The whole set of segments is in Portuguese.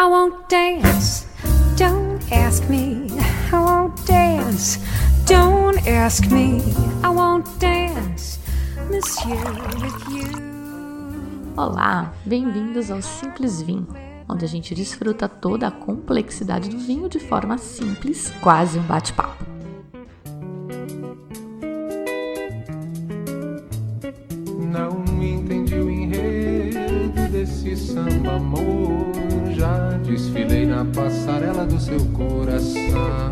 I won't dance, don't ask me. I won't dance, don't ask me. I won't dance, monsieur, with you. Olá, bem-vindos ao Simples Vinho, onde a gente desfruta toda a complexidade do vinho de forma simples, quase um bate-papo. Não entendi o enredo desse samba, amor. Já desfilei na passarela do seu coração.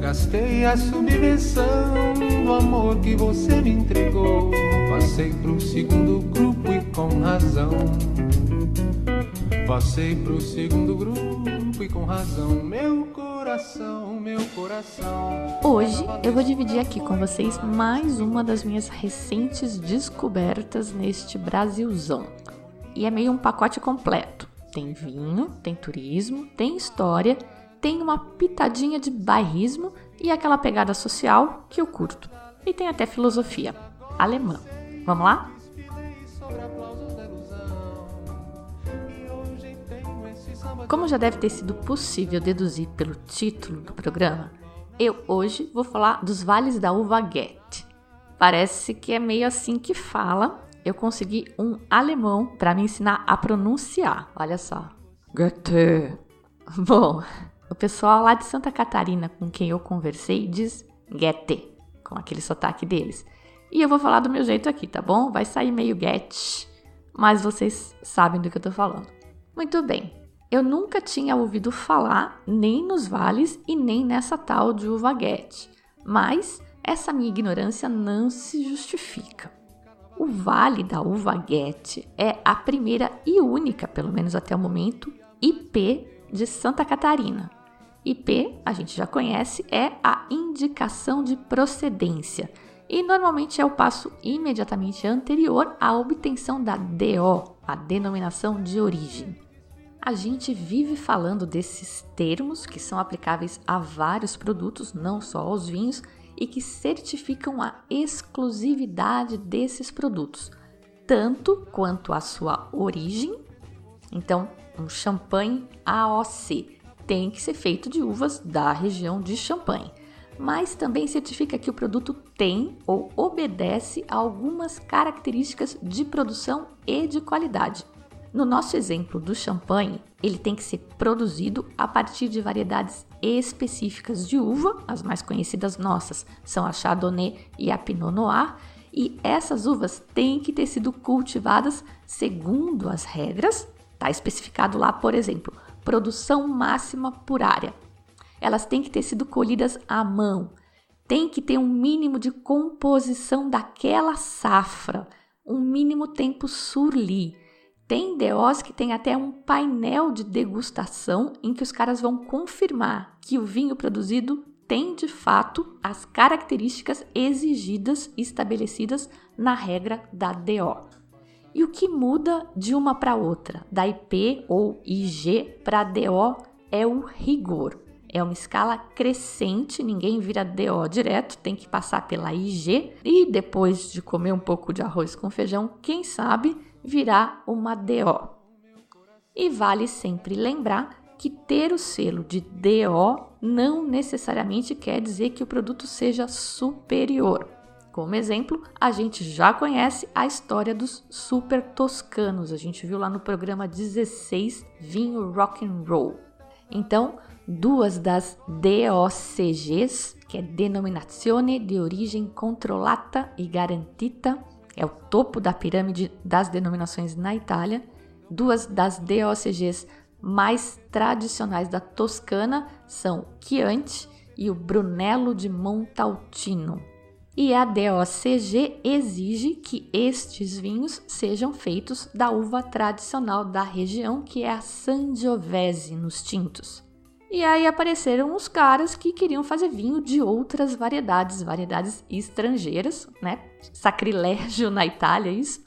Gastei a subvenção do amor que você me entregou. Passei pro segundo grupo e com razão. Passei pro segundo grupo e com razão. Meu coração, meu coração. Hoje eu vou dividir aqui com vocês mais uma das minhas recentes descobertas neste Brasilzão. E é meio um pacote completo. Tem vinho, tem turismo, tem história, tem uma pitadinha de bairrismo e aquela pegada social que eu curto. E tem até filosofia alemã. Vamos lá? Como já deve ter sido possível deduzir pelo título do programa, eu hoje vou falar dos vales da uva Goethe. Parece que é meio assim que fala. Eu consegui um alemão para me ensinar a pronunciar. Olha só. Goethe. Bom, o pessoal lá de Santa Catarina com quem eu conversei diz Goethe, com aquele sotaque deles. E eu vou falar do meu jeito aqui, tá bom? Vai sair meio Goethe, mas vocês sabem do que eu tô falando. Muito bem. Eu nunca tinha ouvido falar nem nos vales e nem nessa tal de uva Goethe. Mas essa minha ignorância não se justifica. O Vale da Uva Goethe é a primeira e única, pelo menos até o momento, IP de Santa Catarina. IP, a gente já conhece, é a indicação de procedência e normalmente é o passo imediatamente anterior à obtenção da DO, a denominação de origem. A gente vive falando desses termos que são aplicáveis a vários produtos, não só aos vinhos, e que certificam a exclusividade desses produtos, tanto quanto a sua origem. Então, um champanhe AOC tem que ser feito de uvas da região de Champagne, mas também certifica que o produto tem ou obedece a algumas características de produção e de qualidade. No nosso exemplo do champanhe, ele tem que ser produzido a partir de variedades específicas de uva, as mais conhecidas nossas são a Chardonnay e a Pinot Noir, e essas uvas têm que ter sido cultivadas segundo as regras, está especificado lá, por exemplo, produção máxima por área. Elas têm que ter sido colhidas à mão, tem que ter um mínimo de composição daquela safra, um mínimo tempo surli. Tem DOs que tem até um painel de degustação em que os caras vão confirmar que o vinho produzido tem, de fato, as características exigidas e estabelecidas na regra da DO. E o que muda de uma para outra, da IP ou IG para DO, é o rigor. É uma escala crescente, ninguém vira DO direto, tem que passar pela IG e depois de comer um pouco de arroz com feijão, quem sabe virar uma DO. E vale sempre lembrar que ter o selo de DO não necessariamente quer dizer que o produto seja superior. Como exemplo, a gente já conhece a história dos super toscanos. A gente viu lá no programa 16, Vinho Rock and Roll. Então, duas das DOCGs, que é Denominazione di Origine Controllata e Garantita, é o topo da pirâmide das denominações na Itália. Duas das DOCGs mais tradicionais da Toscana são o Chianti e o Brunello di Montalcino. E a DOCG exige que estes vinhos sejam feitos da uva tradicional da região, que é a Sangiovese nos tintos. E aí apareceram os caras que queriam fazer vinho de outras variedades estrangeiras, né? Sacrilégio na Itália isso.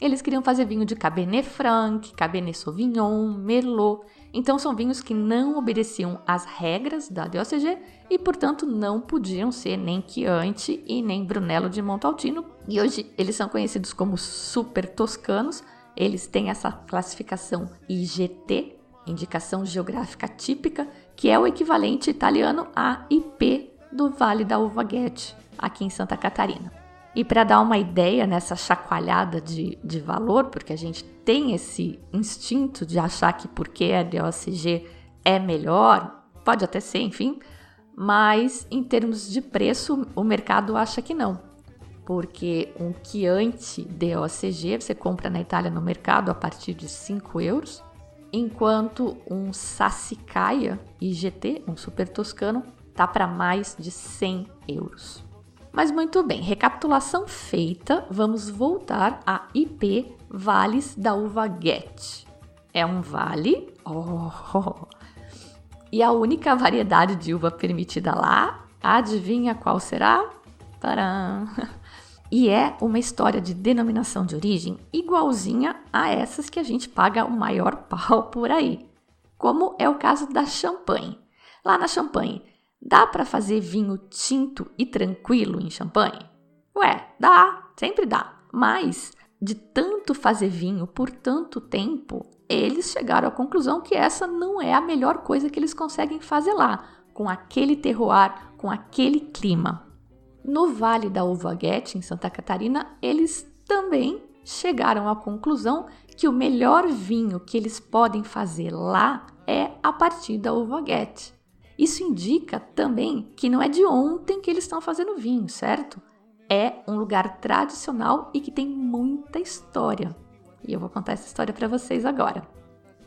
Eles queriam fazer vinho de Cabernet Franc, Cabernet Sauvignon, Merlot. Então são vinhos que não obedeciam às regras da DOCG e, portanto, não podiam ser nem Chianti e nem Brunello di Montalcino. E hoje eles são conhecidos como super toscanos. Eles têm essa classificação IGT, indicação geográfica típica, que é o equivalente italiano a IP do Vale da Uva Ghetti, aqui em Santa Catarina. E para dar uma ideia nessa chacoalhada de valor, porque a gente tem esse instinto de achar que porque é DOCG é melhor, pode até ser, enfim, mas em termos de preço o mercado acha que não, porque um Chianti DOCG você compra na Itália no mercado a partir de 5 euros, enquanto um Sassicaia IGT, um super toscano, tá para mais de 100 euros. Mas muito bem, recapitulação feita, vamos voltar a IP Vales da Uva Ghetti. É um vale, e a única variedade de uva permitida lá, adivinha qual será? Tcharam! E é uma história de denominação de origem igualzinha a essas que a gente paga o maior pau por aí, como é o caso da Champagne. Lá na Champagne, dá para fazer vinho tinto e tranquilo em Champagne? Ué, dá, sempre dá. Mas, de tanto fazer vinho por tanto tempo, eles chegaram à conclusão que essa não é a melhor coisa que eles conseguem fazer lá, com aquele terroir, com aquele clima. No Vale da Uva Ghetti, em Santa Catarina, eles também chegaram à conclusão que o melhor vinho que eles podem fazer lá é a partir da Uva Ghetti. Isso indica também que não é de ontem que eles estão fazendo vinho, certo? É um lugar tradicional e que tem muita história. E eu vou contar essa história para vocês agora.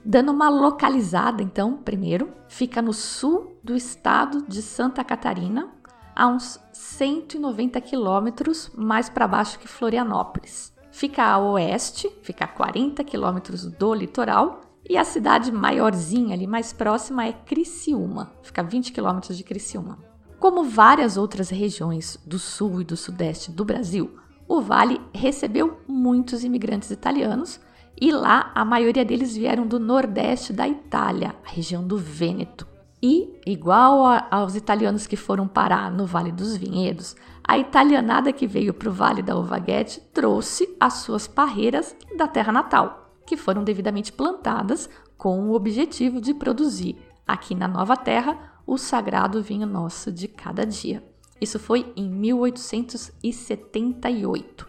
Dando uma localizada, então, primeiro, fica no sul do estado de Santa Catarina, a uns 190 quilômetros mais para baixo que Florianópolis. Fica a oeste, fica a 40 quilômetros do litoral, e a cidade maiorzinha ali mais próxima é Criciúma, fica a 20 quilômetros de Criciúma. Como várias outras regiões do sul e do sudeste do Brasil, o Vale recebeu muitos imigrantes italianos e lá a maioria deles vieram do nordeste da Itália, a região do Vêneto. E, igual aos italianos que foram parar no Vale dos Vinhedos, a italianada que veio para o Vale da Uva Ghetti trouxe as suas parreiras da terra natal, que foram devidamente plantadas com o objetivo de produzir, aqui na nova terra, o sagrado vinho nosso de cada dia. Isso foi em 1878.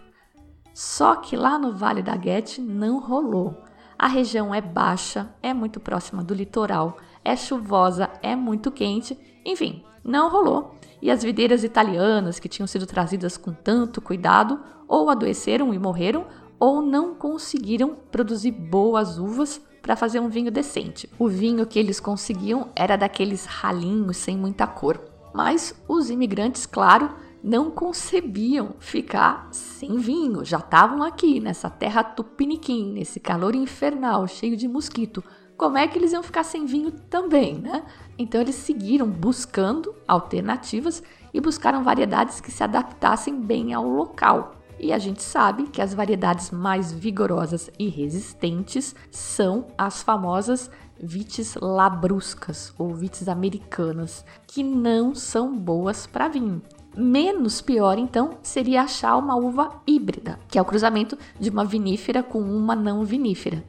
Só que lá no Vale da Ghetti não rolou. A região é baixa, é muito próxima do litoral, é chuvosa, é muito quente, enfim, não rolou. E as videiras italianas que tinham sido trazidas com tanto cuidado ou adoeceram e morreram, ou não conseguiram produzir boas uvas para fazer um vinho decente. O vinho que eles conseguiam era daqueles ralinhos sem muita cor. Mas os imigrantes, claro, não concebiam ficar sem vinho. Já estavam aqui nessa terra tupiniquim, nesse calor infernal, cheio de mosquito. Como é que eles iam ficar sem vinho também, né? Então eles seguiram buscando alternativas e buscaram variedades que se adaptassem bem ao local. E a gente sabe que as variedades mais vigorosas e resistentes são as famosas vites labruscas ou vites americanas, que não são boas para vinho. Menos pior, então, seria achar uma uva híbrida, que é o cruzamento de uma vinífera com uma não vinífera.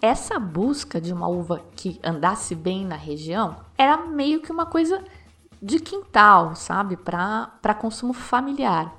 Essa busca de uma uva que andasse bem na região era meio que uma coisa de quintal, sabe? Para consumo familiar,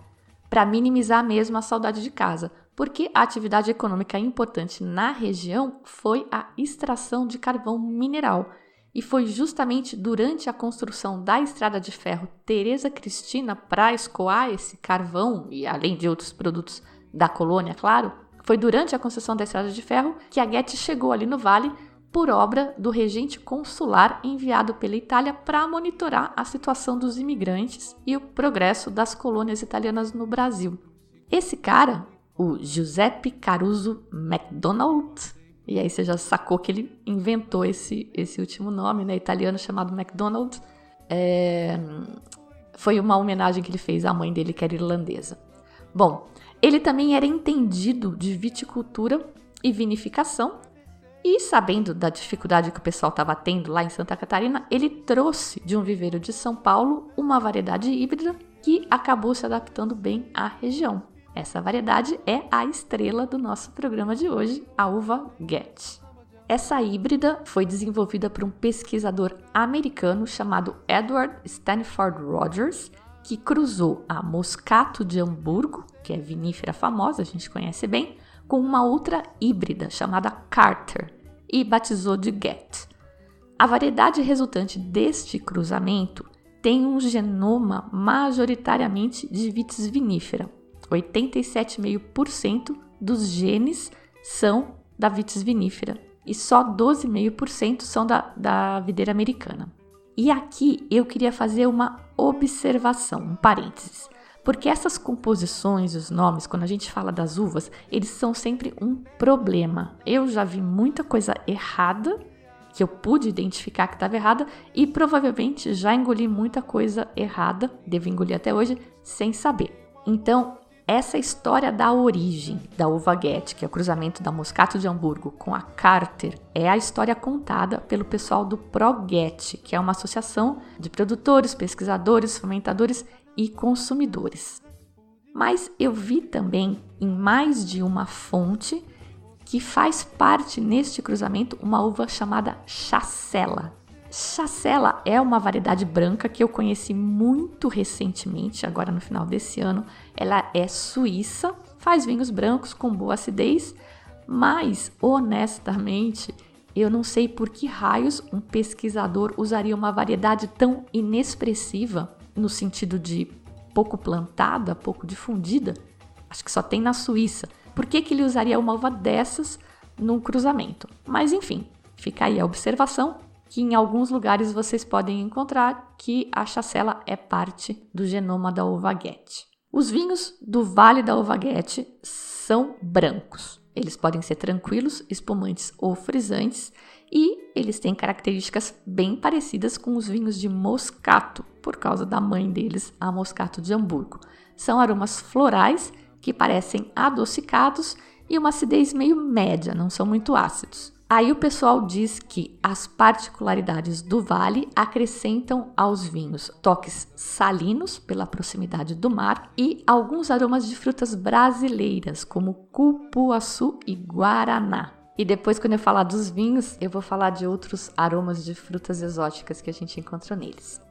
para minimizar mesmo a saudade de casa, porque a atividade econômica importante na região foi a extração de carvão mineral. E foi justamente durante a construção da estrada de ferro Teresa Cristina para escoar esse carvão, e além de outros produtos da colônia, claro, foi durante a construção da estrada de ferro que a Ghetti chegou ali no Vale por obra do regente consular enviado pela Itália para monitorar a situação dos imigrantes e o progresso das colônias italianas no Brasil. Esse cara, o Giuseppe Caruso MacDonald, e aí você já sacou que ele inventou esse último nome, né, italiano chamado MacDonald, foi uma homenagem que ele fez à mãe dele, que era irlandesa. Bom, ele também era entendido de viticultura e vinificação, e sabendo da dificuldade que o pessoal estava tendo lá em Santa Catarina, ele trouxe de um viveiro de São Paulo uma variedade híbrida que acabou se adaptando bem à região. Essa variedade é a estrela do nosso programa de hoje, a uva Ghetti. Essa híbrida foi desenvolvida por um pesquisador americano chamado Edward Stanford Rogers, que cruzou a Moscato de Hamburgo, que é vinífera famosa, a gente conhece bem, com uma outra híbrida chamada Carter e batizou de Ghent. A variedade resultante deste cruzamento tem um genoma majoritariamente de vitis vinífera. 87,5% dos genes são da vitis vinífera e só 12,5% são da videira americana. E aqui eu queria fazer uma observação, um parênteses, porque essas composições, os nomes, quando a gente fala das uvas, eles são sempre um problema. Eu já vi muita coisa errada, que eu pude identificar que estava errada, e provavelmente já engoli muita coisa errada, devo engolir até hoje, sem saber. Então, essa história da origem da uva Ghent, que é o cruzamento da Moscato de Hamburgo com a Carter, é a história contada pelo pessoal do ProGet, que é uma associação de produtores, pesquisadores, fermentadores e consumidores. Mas eu vi também em mais de uma fonte que faz parte neste cruzamento uma uva chamada Chasselas. Chasselas é uma variedade branca que eu conheci muito recentemente, agora no final desse ano. Ela é suíça, faz vinhos brancos com boa acidez, mas honestamente eu não sei por que raios um pesquisador usaria uma variedade tão inexpressiva, no sentido de pouco plantada, pouco difundida. Acho que só tem na Suíça. Por que ele usaria uma uva dessas num cruzamento? Mas enfim, fica aí a observação, que em alguns lugares vocês podem encontrar que a Chasselas é parte do genoma da uva Ghent. Os vinhos do Vale da Uva Ghent são brancos. Eles podem ser tranquilos, espumantes ou frisantes e eles têm características bem parecidas com os vinhos de Moscato, por causa da mãe deles, a Moscato de Hamburgo. São aromas florais que parecem adocicados e uma acidez meio média, não são muito ácidos. Aí o pessoal diz que as particularidades do vale acrescentam aos vinhos toques salinos pela proximidade do mar e alguns aromas de frutas brasileiras, como cupuaçu e guaraná. E depois, quando eu falar dos vinhos, eu vou falar de outros aromas de frutas exóticas que a gente encontra neles.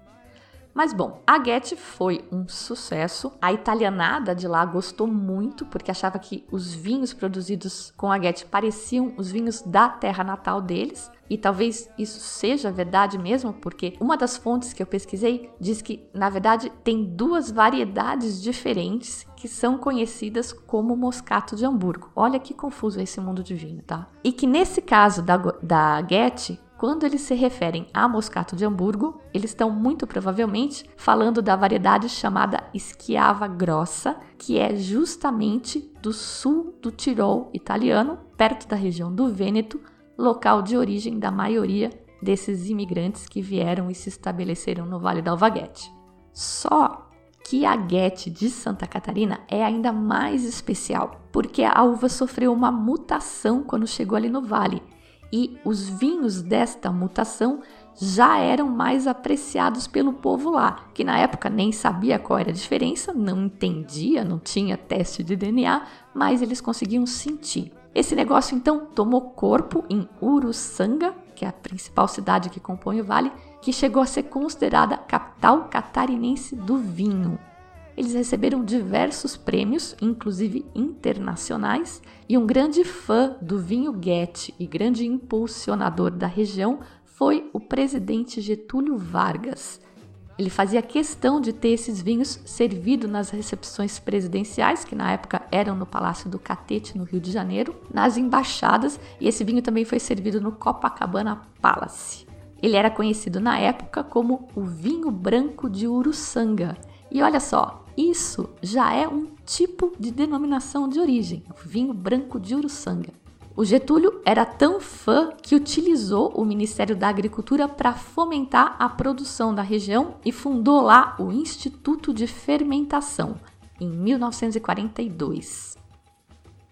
Mas bom, a Ghent foi um sucesso. A italianada de lá gostou muito, porque achava que os vinhos produzidos com a Ghent pareciam os vinhos da terra natal deles. E talvez isso seja verdade mesmo, porque uma das fontes que eu pesquisei diz que, na verdade, tem duas variedades diferentes que são conhecidas como Moscato de Hamburgo. Olha que confuso esse mundo de vinho, tá? E que nesse caso da Ghent, quando eles se referem a Moscato de Hamburgo, eles estão muito provavelmente falando da variedade chamada Schiava Grossa, que é justamente do sul do Tirol italiano, perto da região do Vêneto, local de origem da maioria desses imigrantes que vieram e se estabeleceram no Vale da Uva Ghent. Só que a Ghent de Santa Catarina é ainda mais especial, porque a uva sofreu uma mutação quando chegou ali no vale. E os vinhos desta mutação já eram mais apreciados pelo povo lá, que na época nem sabia qual era a diferença, não entendia, não tinha teste de DNA, mas eles conseguiam sentir. Esse negócio então tomou corpo em Uruçanga, que é a principal cidade que compõe o vale, que chegou a ser considerada a capital catarinense do vinho. Eles receberam diversos prêmios, inclusive internacionais, e um grande fã do vinho Ghent e grande impulsionador da região foi o presidente Getúlio Vargas. Ele fazia questão de ter esses vinhos servidos nas recepções presidenciais, que na época eram no Palácio do Catete, no Rio de Janeiro, nas embaixadas, e esse vinho também foi servido no Copacabana Palace. Ele era conhecido na época como o vinho branco de Uruçanga. E olha só, isso já é um tipo de denominação de origem, o vinho branco de Uruçanga. O Getúlio era tão fã que utilizou o Ministério da Agricultura para fomentar a produção da região e fundou lá o Instituto de Fermentação, em 1942.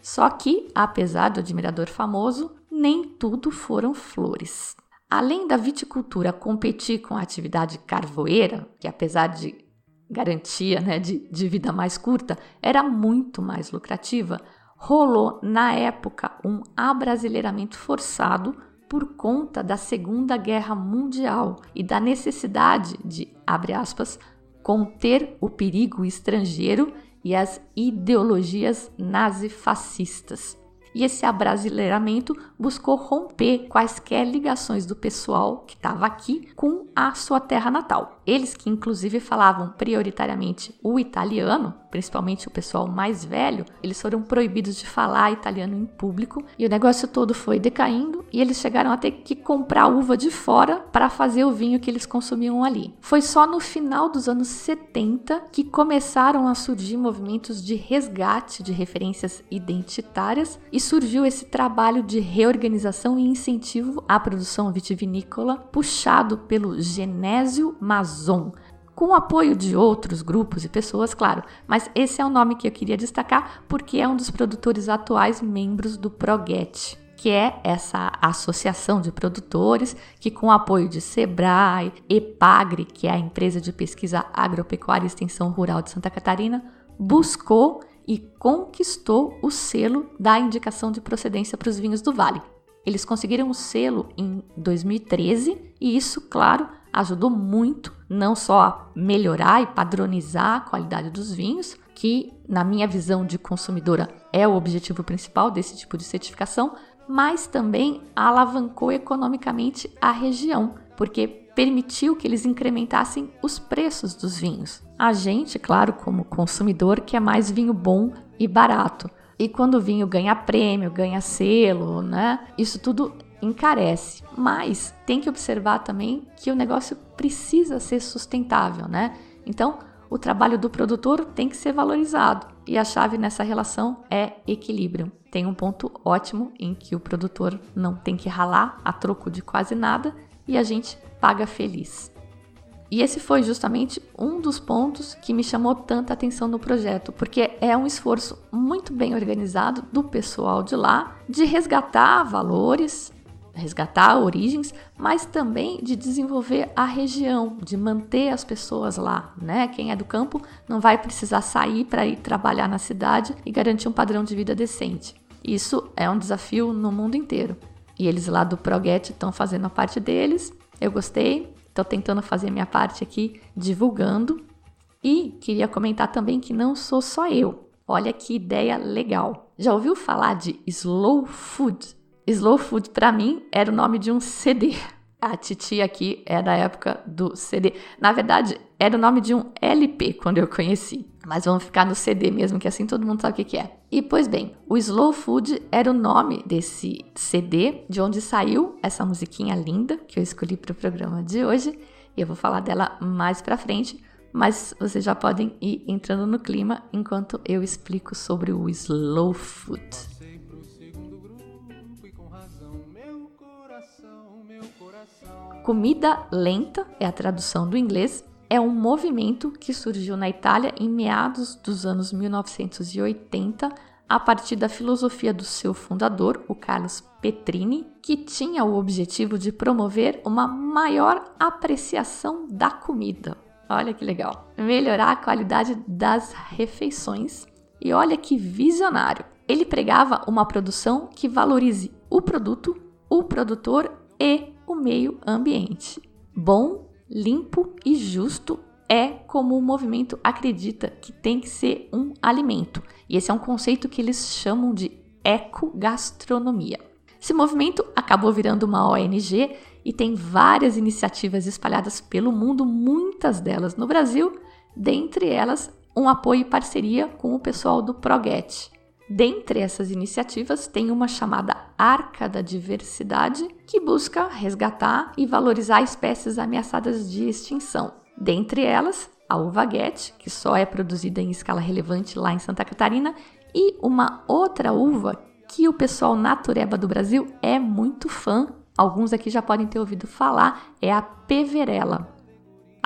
Só que, apesar do admirador famoso, nem tudo foram flores. Além da viticultura competir com a atividade carvoeira, que apesar de garantia, de vida mais curta, era muito mais lucrativa, rolou na época um abrasileiramento forçado por conta da Segunda Guerra Mundial e da necessidade de, abre aspas, conter o perigo estrangeiro e as ideologias nazifascistas. E esse abrasileiramento buscou romper quaisquer ligações do pessoal que estava aqui com a sua terra natal. Eles que inclusive falavam prioritariamente o italiano, principalmente o pessoal mais velho, eles foram proibidos de falar italiano em público e o negócio todo foi decaindo e eles chegaram a ter que comprar uva de fora para fazer o vinho que eles consumiam ali. Foi só no final dos anos 70 que começaram a surgir movimentos de resgate de referências identitárias e surgiu esse trabalho de reorganização e incentivo à produção vitivinícola puxado pelo Genésio Mazon, com o apoio de outros grupos e pessoas, claro, mas esse é o nome que eu queria destacar porque é um dos produtores atuais membros do Proget, que é essa associação de produtores que, com o apoio de Sebrae, Epagre, que é a empresa de pesquisa agropecuária e extensão rural de Santa Catarina, buscou e conquistou o selo da indicação de procedência para os vinhos do Vale. Eles conseguiram o selo em 2013 e isso, claro, ajudou muito não só a melhorar e padronizar a qualidade dos vinhos, que na minha visão de consumidora é o objetivo principal desse tipo de certificação, mas também alavancou economicamente a região, porque permitiu que eles incrementassem os preços dos vinhos. A gente, claro, como consumidor, quer mais vinho bom e barato. E quando o vinho ganha prêmio, ganha selo, né? Isso tudo encarece. Mas tem que observar também que o negócio precisa ser sustentável, né? Então, o trabalho do produtor tem que ser valorizado. E a chave nessa relação é equilíbrio. Tem um ponto ótimo em que o produtor não tem que ralar a troco de quase nada e a gente paga feliz. E esse foi justamente um dos pontos que me chamou tanta atenção no projeto, porque é um esforço muito bem organizado do pessoal de lá de resgatar valores, resgatar origens, mas também de desenvolver a região, de manter as pessoas lá, né? Quem é do campo não vai precisar sair para ir trabalhar na cidade e garantir um padrão de vida decente. Isso é um desafio no mundo inteiro. E eles lá do Proget estão fazendo a parte deles. Eu gostei, estou tentando fazer a minha parte aqui, divulgando. E queria comentar também que não sou só eu. Olha que ideia legal. Já ouviu falar de Slow Food? Slow Food, para mim, era o nome de um CD. A Titi aqui é da época do CD. Na verdade, era o nome de um LP quando eu conheci. Mas vamos ficar no CD mesmo, que assim todo mundo sabe o que é. E, pois bem, o Slow Food era o nome desse CD, de onde saiu essa musiquinha linda que eu escolhi para o programa de hoje. E eu vou falar dela mais pra frente, mas vocês já podem ir entrando no clima enquanto eu explico sobre o Slow Food. Comida lenta é a tradução do inglês. É um movimento que surgiu na Itália em meados dos anos 1980, a partir da filosofia do seu fundador, o Carlos Petrini, que tinha o objetivo de promover uma maior apreciação da comida. Olha que legal! Melhorar a qualidade das refeições. E olha que visionário! Ele pregava uma produção que valorize o produto, o produtor e o meio ambiente. Bom, limpo e justo é como o movimento acredita que tem que ser um alimento. E esse é um conceito que eles chamam de ecogastronomia. Esse movimento acabou virando uma ONG e tem várias iniciativas espalhadas pelo mundo, muitas delas no Brasil, dentre elas um apoio e parceria com o pessoal do Proget. Dentre essas iniciativas, tem uma chamada Arca da Diversidade, que busca resgatar e valorizar espécies ameaçadas de extinção. Dentre elas, a Uvaguete, que só é produzida em escala relevante lá em Santa Catarina, e uma outra uva que o pessoal natureba do Brasil é muito fã, alguns aqui já podem ter ouvido falar, é a Peverella.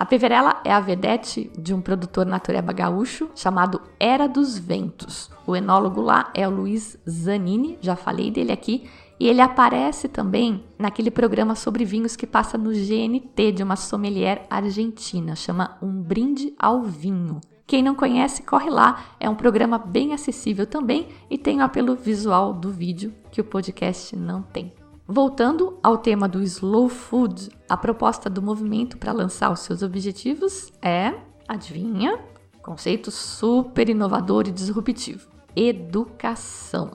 A Peverella é a vedete de um produtor natureba gaúcho chamado Era dos Ventos. O enólogo lá é o Luiz Zanini, já falei dele aqui, e ele aparece também naquele programa sobre vinhos que passa no GNT de uma sommelier argentina, chama Um Brinde ao Vinho. Quem não conhece, corre lá, é um programa bem acessível também e tem o apelo visual do vídeo que o podcast não tem. Voltando ao tema do Slow Food, a proposta do movimento para lançar os seus objetivos é, adivinha, conceito super inovador e disruptivo: educação.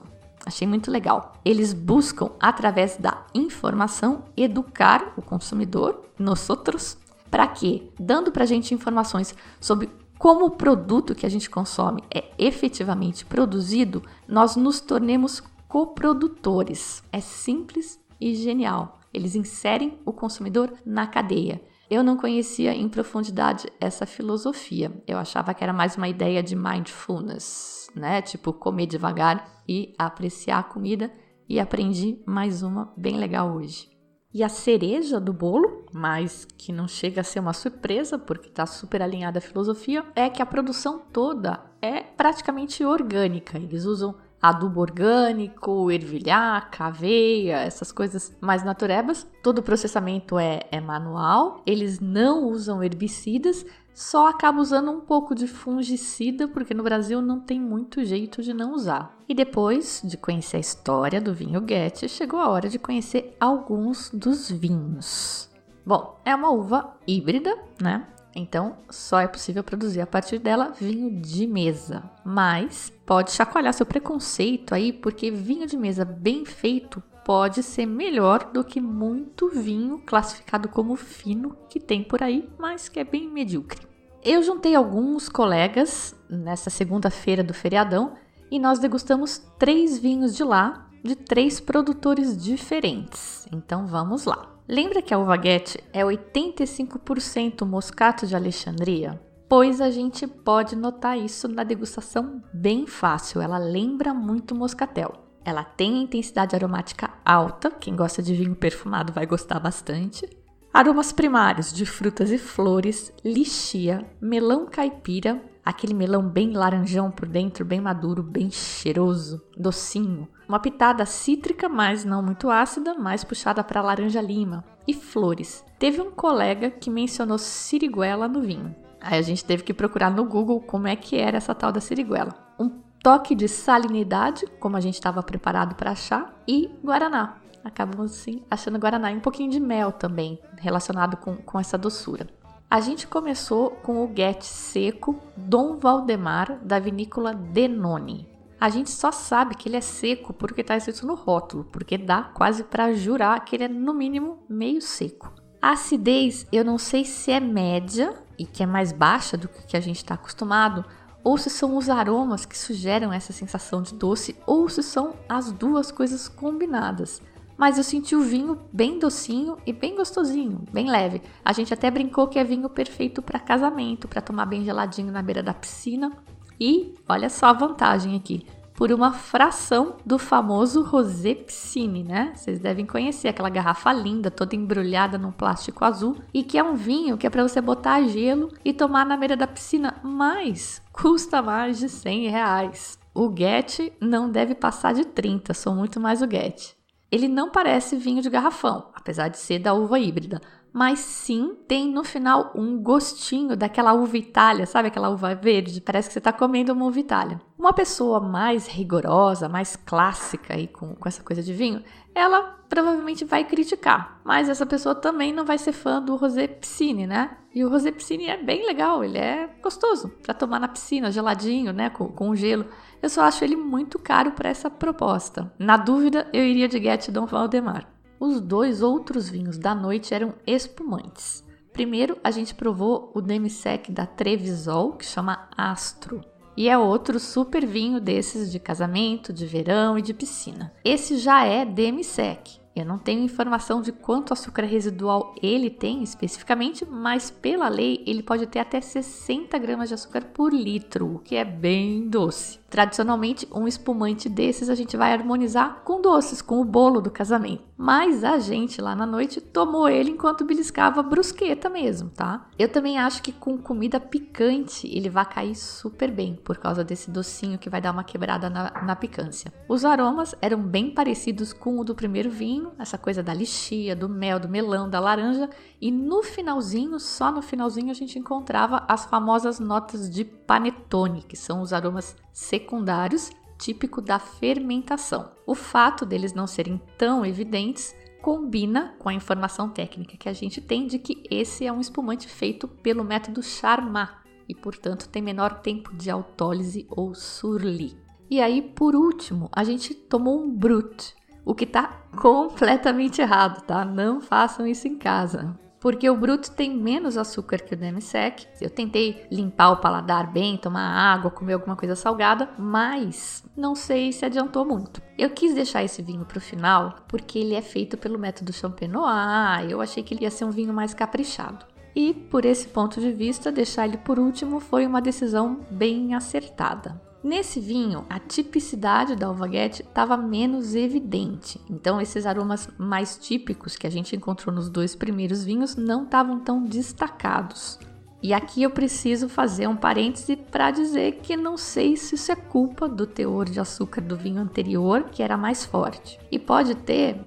Achei muito legal. Eles buscam, através da informação, educar o consumidor, nós outros, para quê? Dando para a gente informações sobre como o produto que a gente consome é efetivamente produzido, nós nos tornemos coprodutores. É simples e genial. Eles inserem o consumidor na cadeia. Eu não conhecia em profundidade essa filosofia. Eu achava que era mais uma ideia de mindfulness, né? Tipo, comer devagar e apreciar a comida. E aprendi mais uma bem legal hoje. E a cereja do bolo, mas que não chega a ser uma surpresa, porque está super alinhada à filosofia, é que a produção toda é praticamente orgânica. Eles usam adubo orgânico, ervilhaca, aveia, essas coisas mais naturebas. Todo o processamento é manual, eles não usam herbicidas, só acaba usando um pouco de fungicida, porque no Brasil não tem muito jeito de não usar. E depois de conhecer a história do vinho Goethe, chegou a hora de conhecer alguns dos vinhos. Bom, é uma uva híbrida, né? Então, só é possível produzir a partir dela vinho de mesa. Mas pode chacoalhar seu preconceito aí, porque vinho de mesa bem feito pode ser melhor do que muito vinho classificado como fino que tem por aí, mas que é bem medíocre. Eu juntei alguns colegas nessa segunda-feira do feriadão e nós degustamos 3 vinhos de lá, de 3 produtores diferentes. Então, vamos lá. Lembra que a uva Goethe é 85% moscato de Alexandria? Pois a gente pode notar isso na degustação bem fácil. Ela lembra muito moscatel. Ela tem intensidade aromática alta. Quem gosta de vinho perfumado vai gostar bastante. Aromas primários de frutas e flores, lichia, melão caipira, aquele melão bem laranjão por dentro, bem maduro, bem cheiroso, docinho. Uma pitada cítrica, mas não muito ácida, mais puxada para laranja-lima. E flores. Teve um colega que mencionou siriguela no vinho. Aí a gente teve que procurar no Google como é que era essa tal da siriguela. Um toque de salinidade, como a gente estava preparado para achar, e guaraná. Acabamos assim achando guaraná e um pouquinho de mel também, relacionado com essa doçura. A gente começou com o Goethe seco Dom Valdemar, da vinícola Denoni. A gente só sabe que ele é seco porque está escrito no rótulo, porque dá quase para jurar que ele é no mínimo meio seco. A acidez eu não sei se é média e que é mais baixa do que a gente está acostumado, ou se são os aromas que sugerem essa sensação de doce, ou se são as duas coisas combinadas. Mas eu senti o vinho bem docinho e bem gostosinho, bem leve. A gente até brincou que é vinho perfeito para casamento, para tomar bem geladinho na beira da piscina. E olha só a vantagem aqui, por uma fração do famoso Rosé Piscine, né? Vocês devem conhecer aquela garrafa linda, toda embrulhada num plástico azul, e que é um vinho que é para você botar gelo e tomar na beira da piscina, mas custa mais de R$100. O Goethe não deve passar de 30, sou muito mais o Goethe. Ele não parece vinho de garrafão, apesar de ser da uva híbrida, mas sim tem no final um gostinho daquela uva Itália, sabe aquela uva verde? Parece que você está comendo uma uva Itália. Uma pessoa mais rigorosa, mais clássica aí com essa coisa de vinho, ela provavelmente vai criticar, mas essa pessoa também não vai ser fã do Rosé Piscine, né? E o Rosé Piscine é bem legal, ele é gostoso para tomar na piscina, geladinho, né? Com gelo. Eu só acho ele muito caro para essa proposta. Na dúvida, eu iria de Goethe Dom Valdemar. Os 2 outros vinhos da noite eram espumantes. Primeiro, a gente provou o demi-sec da Trevisol, que chama Astro. E é outro super vinho desses de casamento, de verão e de piscina. Esse já é demi-sec. Eu não tenho informação de quanto açúcar residual ele tem especificamente, mas pela lei ele pode ter até 60 gramas de açúcar por litro, o que é bem doce. Tradicionalmente, um espumante desses a gente vai harmonizar com doces, com o bolo do casamento. Mas a gente lá na noite tomou ele enquanto beliscava brusqueta mesmo, tá? Eu também acho que com comida picante ele vai cair super bem, por causa desse docinho que vai dar uma quebrada na picância. Os aromas eram bem parecidos com o do primeiro vinho, essa coisa da lichia, do mel, do melão, da laranja, e no finalzinho, só no finalzinho a gente encontrava as famosas notas de panetone, que são os aromas secundários, típico da fermentação. O fato deles não serem tão evidentes combina com a informação técnica que a gente tem de que esse é um espumante feito pelo método Charmat e, portanto, tem menor tempo de autólise ou surli. E aí, por último, a gente tomou um Brut, o que está completamente errado, tá? Não façam isso em casa. Porque o Brut tem menos açúcar que o demi-sec. Eu tentei limpar o paladar bem, tomar água, comer alguma coisa salgada, mas não sei se adiantou muito. Eu quis deixar esse vinho para o final porque ele é feito pelo método Champenois. Eu achei que ele ia ser um vinho mais caprichado. E, por esse ponto de vista, deixar ele por último foi uma decisão bem acertada. Nesse vinho, a tipicidade da uva Guett estava menos evidente, então esses aromas mais típicos que a gente encontrou nos 2 primeiros vinhos não estavam tão destacados. E aqui eu preciso fazer um parêntese para dizer que não sei se isso é culpa do teor de açúcar do vinho anterior, que era mais forte. E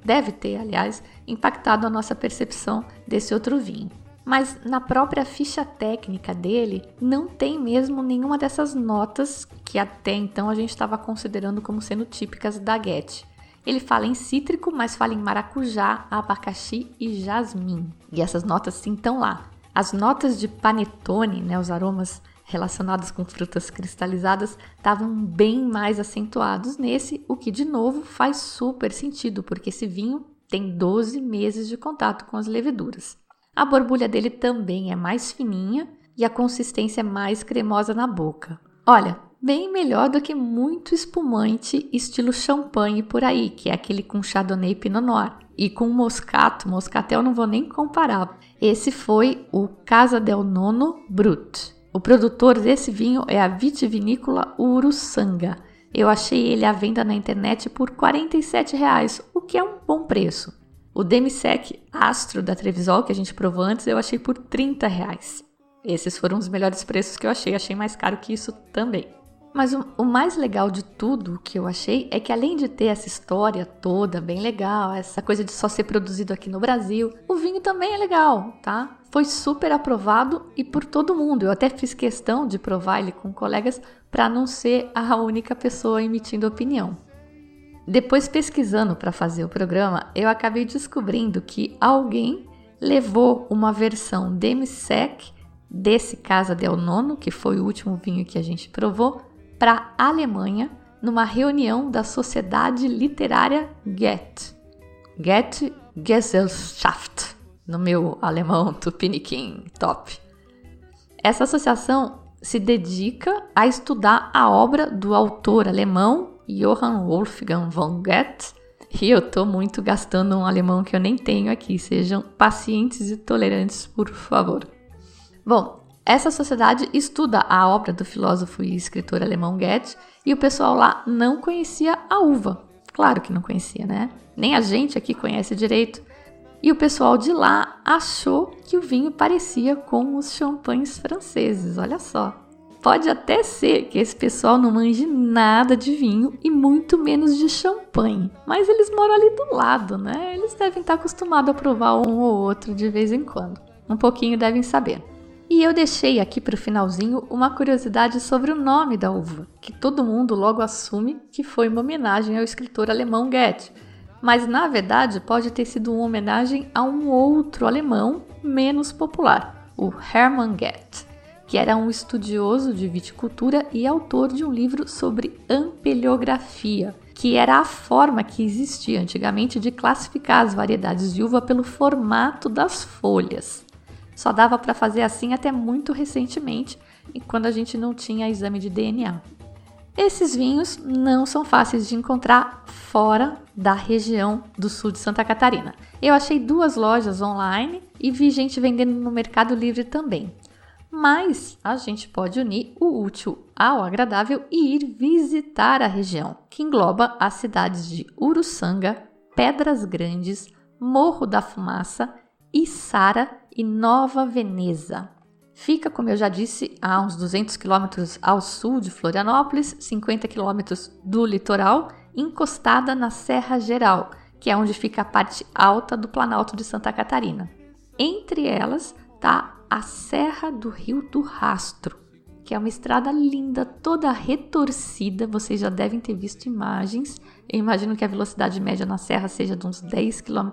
deve ter, aliás, impactado a nossa percepção desse outro vinho. Mas na própria ficha técnica dele não tem mesmo nenhuma dessas notas que até então a gente estava considerando como sendo típicas da Guett. Ele fala em cítrico, mas fala em maracujá, abacaxi e jasmim. E essas notas sim estão lá. As notas de panetone, né, os aromas relacionados com frutas cristalizadas, estavam bem mais acentuados nesse, o que de novo faz super sentido, porque esse vinho tem 12 meses de contato com as leveduras. A borbulha dele também é mais fininha e a consistência é mais cremosa na boca. Olha, bem melhor do que muito espumante estilo champanhe por aí, que é aquele com Chardonnay e Pinot Noir. E com Moscatel não vou nem comparar. Esse foi o Casa del Nonno Brut. O produtor desse vinho é a vitivinícola Uruçanga. Eu achei ele à venda na internet por R$ 47,00, o que é um bom preço. O demi-sec Astro da Trevisol, que a gente provou antes, eu achei por R$ 30,00. Esses foram os melhores preços que eu achei mais caro que isso também. Mas o mais legal de tudo que eu achei é que além de ter essa história toda bem legal, essa coisa de só ser produzido aqui no Brasil, o vinho também é legal, tá? Foi super aprovado e por todo mundo. Eu até fiz questão de provar ele com colegas para não ser a única pessoa emitindo opinião. Depois, pesquisando para fazer o programa, eu acabei descobrindo que alguém levou uma versão demi-sec desse Casa del Nonno, que foi o último vinho que a gente provou, para a Alemanha, numa reunião da Sociedade Literária Gesellschaft, no meu alemão tupiniquim top. Essa associação se dedica a estudar a obra do autor alemão Johann Wolfgang von Goethe, e eu tô muito gastando um alemão que eu nem tenho aqui, sejam pacientes e tolerantes, por favor. Bom, essa sociedade estuda a obra do filósofo e escritor alemão Goethe, e o pessoal lá não conhecia a uva. Claro que não conhecia, né? Nem a gente aqui conhece direito. E o pessoal de lá achou que o vinho parecia com os champanhes franceses, olha só. Pode até ser que esse pessoal não manje nada de vinho e muito menos de champanhe, mas eles moram ali do lado, né? Eles devem estar acostumados a provar um ou outro de vez em quando. Um pouquinho devem saber. E eu deixei aqui para o finalzinho uma curiosidade sobre o nome da uva, que todo mundo logo assume que foi uma homenagem ao escritor alemão Goethe, mas na verdade pode ter sido uma homenagem a um outro alemão menos popular, o Hermann Goethe, que era um estudioso de viticultura e autor de um livro sobre ampelhografia, que era a forma que existia antigamente de classificar as variedades de uva pelo formato das folhas. Só dava para fazer assim até muito recentemente, quando a gente não tinha exame de DNA. Esses vinhos não são fáceis de encontrar fora da região do sul de Santa Catarina. Eu achei 2 lojas online e vi gente vendendo no Mercado Livre também. Mas a gente pode unir o útil ao agradável e ir visitar a região, que engloba as cidades de Uruçanga, Pedras Grandes, Morro da Fumaça, Içara e Nova Veneza. Fica, como eu já disse, a uns 200 quilômetros ao sul de Florianópolis, 50 quilômetros do litoral, encostada na Serra Geral, que é onde fica a parte alta do Planalto de Santa Catarina. Entre elas está a Serra do Rio do Rastro, que é uma estrada linda, toda retorcida. Vocês já devem ter visto imagens. Eu imagino que a velocidade média na serra seja de uns 10 km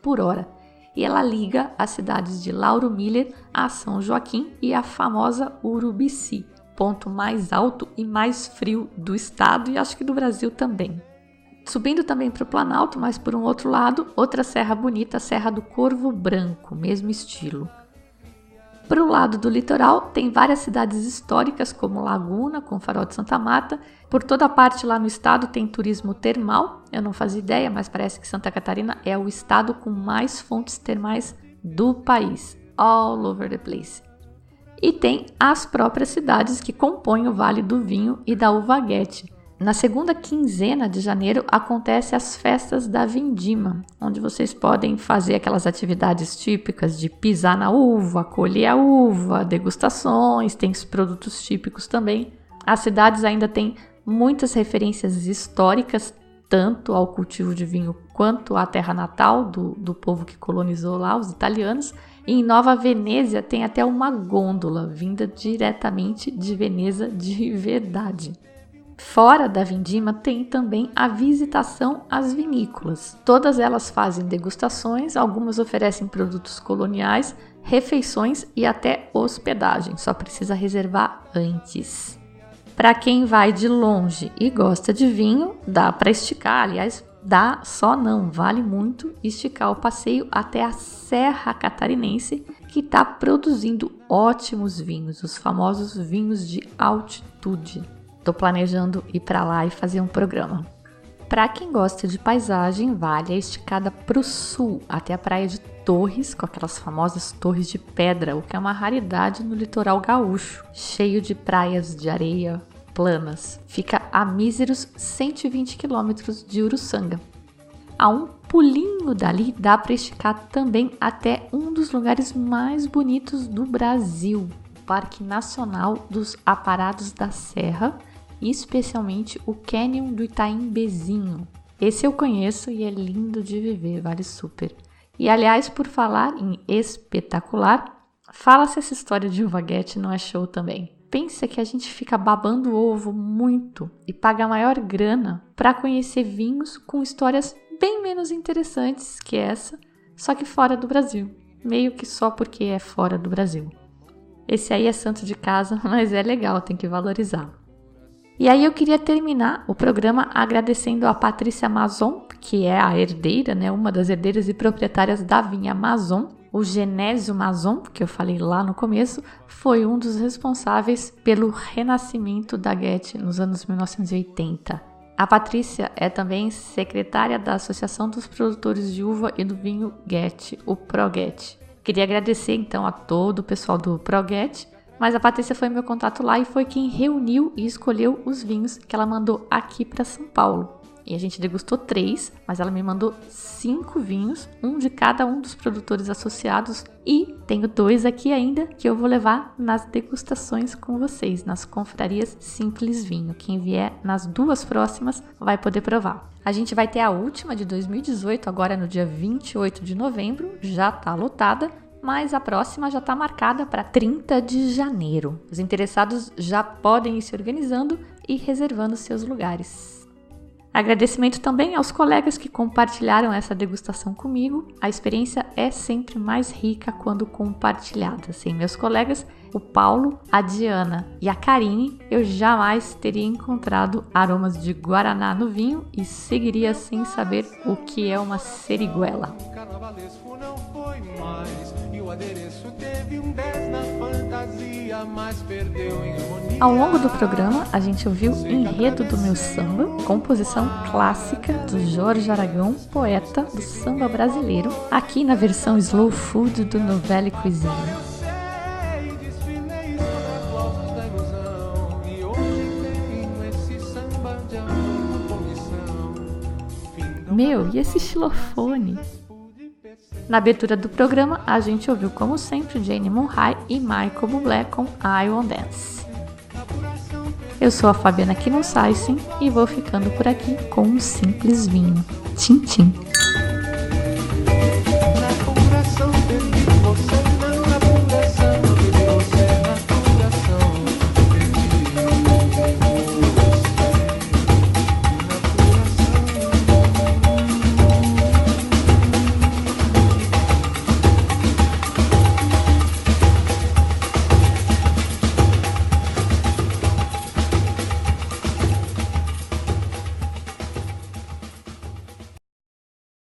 por hora. E ela liga as cidades de Lauro Miller a São Joaquim e a famosa Urubici, ponto mais alto e mais frio do estado e acho que do Brasil também. Subindo também para o Planalto, mas por um outro lado, outra serra bonita, a Serra do Corvo Branco, mesmo estilo. Para o lado do litoral, tem várias cidades históricas, como Laguna, com o Farol de Santa Marta. Por toda a parte lá no estado tem turismo termal. Eu não fazia ideia, mas parece que Santa Catarina é o estado com mais fontes termais do país. All over the place. E tem as próprias cidades que compõem o Vale do Vinho e da Uvaguete. Na segunda quinzena de janeiro acontecem as festas da Vindima, onde vocês podem fazer aquelas atividades típicas de pisar na uva, colher a uva, degustações, tem os produtos típicos também. As cidades ainda têm muitas referências históricas, tanto ao cultivo de vinho quanto à terra natal do povo que colonizou lá, os italianos. E em Nova Venezia tem até uma gôndola vinda diretamente de Veneza de verdade. Fora da Vindima tem também a visitação às vinícolas. Todas elas fazem degustações, algumas oferecem produtos coloniais, refeições e até hospedagem, só precisa reservar antes. Para quem vai de longe e gosta de vinho, dá para esticar, aliás, vale muito esticar o passeio até a Serra Catarinense, que está produzindo ótimos vinhos, os famosos vinhos de altitude. Estou planejando ir para lá e fazer um programa. Para quem gosta de paisagem, vale a esticada para o sul, até a praia de Torres, com aquelas famosas torres de pedra, o que é uma raridade no litoral gaúcho, cheio de praias de areia planas. Fica a míseros 120 quilômetros de Uruçanga. A um pulinho dali dá para esticar também até um dos lugares mais bonitos do Brasil, o Parque Nacional dos Aparados da Serra, especialmente o Canyon do Itaimbezinho. Esse eu conheço e é lindo de viver, vale super. E aliás, por falar em espetacular, fala se essa história de Uvaguete não é show também. Pensa que a gente fica babando o ovo muito e paga a maior grana para conhecer vinhos com histórias bem menos interessantes que essa, só que fora do Brasil. Meio que só porque é fora do Brasil. Esse aí é santo de casa, mas é legal, tem que valorizar. E aí eu queria terminar o programa agradecendo a Patrícia Mazon, que é a herdeira, uma das herdeiras e proprietárias da vinha Mazon. O Genésio Mazon, que eu falei lá no começo, foi um dos responsáveis pelo renascimento da Guete nos anos 1980. A Patrícia é também secretária da Associação dos Produtores de Uva e do Vinho Guete, o ProGuete. Queria agradecer então a todo o pessoal do ProGuete, mas a Patrícia foi meu contato lá e foi quem reuniu e escolheu os vinhos que ela mandou aqui para São Paulo. E a gente degustou 3, mas ela me mandou 5 vinhos, um de cada um dos produtores associados, e tenho 2 aqui ainda que eu vou levar nas degustações com vocês, nas confrarias Simples Vinho. Quem vier nas 2 próximas vai poder provar. A gente vai ter a última de 2018, agora no dia 28 de novembro, já está lotada, mas a próxima já está marcada para 30 de janeiro. Os interessados já podem ir se organizando e reservando seus lugares. Agradecimento também aos colegas que compartilharam essa degustação comigo. A experiência é sempre mais rica quando compartilhada. Sem meus colegas, o Paulo, a Diana e a Karine, eu jamais teria encontrado aromas de guaraná no vinho e seguiria sem saber o que é uma seriguela. Carnavalesco não foi mais, e o adereço teve um 10 na fantasia, mas perdeu em harmonia. Ao longo do programa, a gente ouviu Enredo do Meu Samba, composição clássica do Jorge Aragão, poeta do samba brasileiro, aqui na versão Slow Food do Nouvelle Cuisine. Meu, e esse xilofone? Na abertura do programa, a gente ouviu, como sempre, Jane Monhai e Michael Bublé com I Won't Dance. Eu sou a Fabiana Kinosaisen e vou ficando por aqui com um simples vinho. Tchim, tchim.